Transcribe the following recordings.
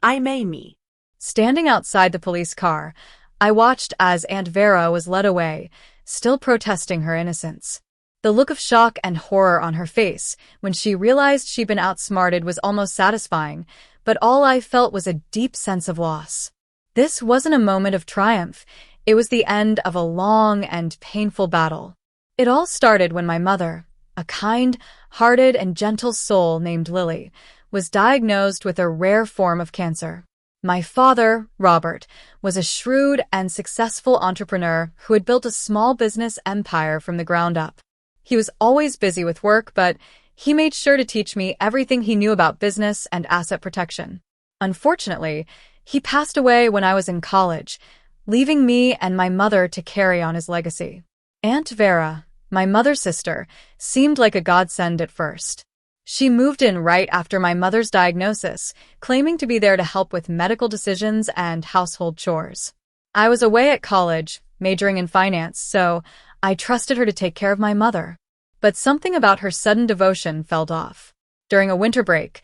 I'm Amy. Standing outside the police car, I watched as Aunt Vera was led away, still protesting her innocence. The look of shock and horror on her face when she realized she'd been outsmarted was almost satisfying, but all I felt was a deep sense of loss. This wasn't a moment of triumph. It was the end of a long and painful battle. It all started when my mother, a kind-hearted and gentle soul named Lily, was diagnosed with a rare form of cancer. My father, Robert, was a shrewd and successful entrepreneur who had built a small business empire from the ground up. He was always busy with work, but he made sure to teach me everything he knew about business and asset protection. Unfortunately, he passed away when I was in college, leaving me and my mother to carry on his legacy. Aunt Vera, my mother's sister, seemed like a godsend at first. She moved in right after my mother's diagnosis, claiming to be there to help with medical decisions and household chores. I was away at college, majoring in finance, so I trusted her to take care of my mother. But something about her sudden devotion fell off. During a winter break,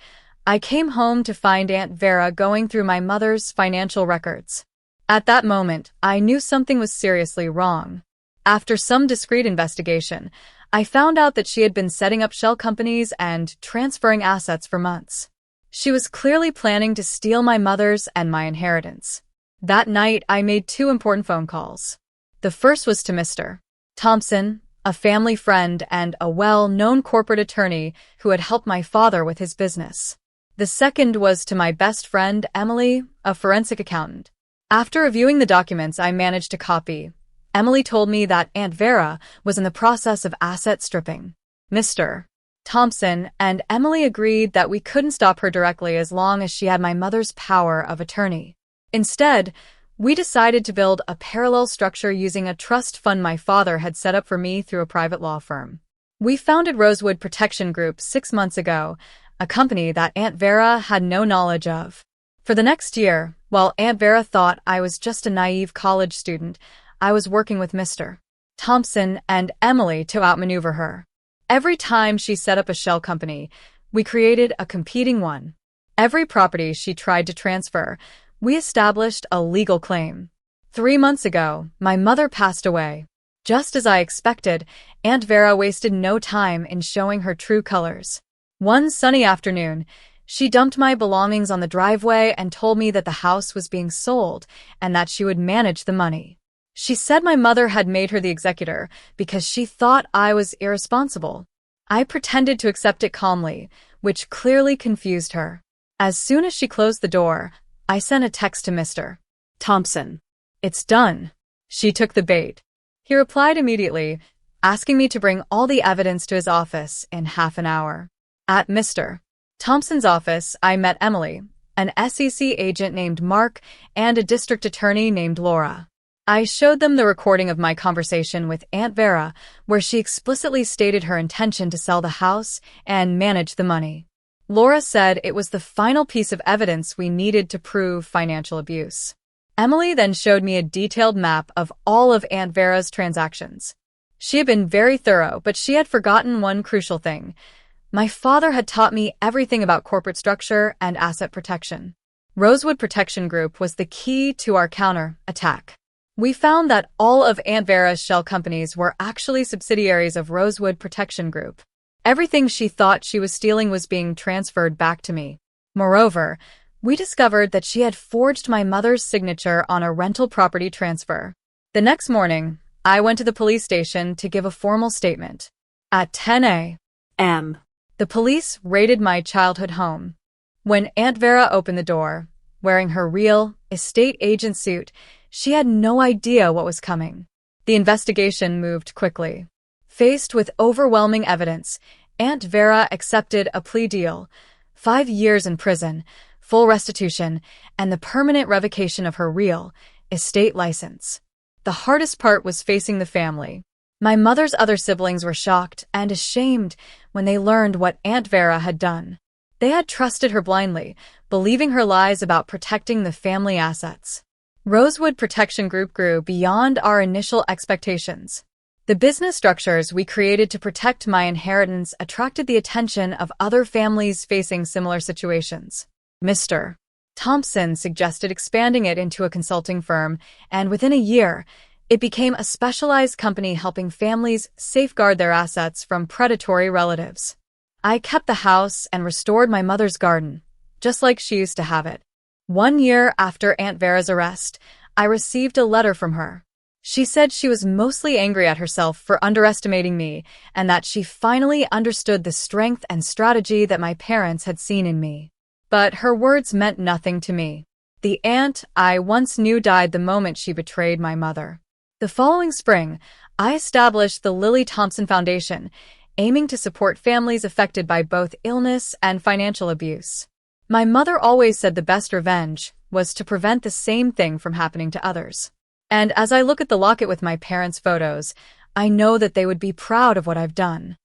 I came home to find Aunt Vera going through my mother's financial records. At that moment, I knew something was seriously wrong. After some discreet investigation, I found out that she had been setting up shell companies and transferring assets for months. She was clearly planning to steal my mother's and my inheritance. That night, I made two important phone calls. The first was to Mr. Thompson, a family friend and a well-known corporate attorney who had helped my father with his business. The second was to my best friend, Emily, a forensic accountant. After reviewing the documents I managed to copy, Emily told me that Aunt Vera was in the process of asset stripping. Mr. Thompson and Emily agreed that we couldn't stop her directly as long as she had my mother's power of attorney. Instead, we decided to build a parallel structure using a trust fund my father had set up for me through a private law firm. We founded Rosewood Protection Group 6 months ago, a company that Aunt Vera had no knowledge of. For the next year, while Aunt Vera thought I was just a naive college student, I was working with Mr. Thompson and Emily to outmaneuver her. Every time she set up a shell company, we created a competing one. Every property she tried to transfer, we established a legal claim. 3 months ago, my mother passed away. Just as I expected, Aunt Vera wasted no time in showing her true colors. One sunny afternoon, she dumped my belongings on the driveway and told me that the house was being sold and that she would manage the money. She said my mother had made her the executor because she thought I was irresponsible. I pretended to accept it calmly, which clearly confused her. As soon as she closed the door, I sent a text to Mr. Thompson. "It's done." She took the bait. He replied immediately, asking me to bring all the evidence to his office in half an hour. At Mr. Thompson's office, I met Emily, an SEC agent named Mark, and a district attorney named Laura. I showed them the recording of my conversation with Aunt Vera, where she explicitly stated her intention to sell the house and manage the money. Laura said it was the final piece of evidence we needed to prove financial abuse. Emily then showed me a detailed map of all of Aunt Vera's transactions. She had been very thorough, but she had forgotten one crucial thing. My father had taught me everything about corporate structure and asset protection. Rosewood Protection Group was the key to our counter-attack. We found that all of Aunt Vera's shell companies were actually subsidiaries of Rosewood Protection Group. Everything she thought she was stealing was being transferred back to me. Moreover, we discovered that she had forged my mother's signature on a rental property transfer. The next morning, I went to the police station to give a formal statement. At 10 a.m., the police raided my childhood home. When Aunt Vera opened the door, wearing her real estate agent suit, she had no idea what was coming. The investigation moved quickly. Faced with overwhelming evidence, Aunt Vera accepted a plea deal, 5 years in prison, full restitution, and the permanent revocation of her real estate license. The hardest part was facing the family. My mother's other siblings were shocked and ashamed when they learned what Aunt Vera had done. They had trusted her blindly, believing her lies about protecting the family assets. Rosewood Protection Group grew beyond our initial expectations. The business structures we created to protect my inheritance attracted the attention of other families facing similar situations. Mr. Thompson suggested expanding it into a consulting firm, and within a year, it became a specialized company helping families safeguard their assets from predatory relatives. I kept the house and restored my mother's garden, just like she used to have it. 1 year after Aunt Vera's arrest, I received a letter from her. She said she was mostly angry at herself for underestimating me and that she finally understood the strength and strategy that my parents had seen in me. But her words meant nothing to me. The aunt I once knew died the moment she betrayed my mother. The following spring, I established the Lily Thompson Foundation, aiming to support families affected by both illness and financial abuse. My mother always said the best revenge was to prevent the same thing from happening to others. And as I look at the locket with my parents' photos, I know that they would be proud of what I've done.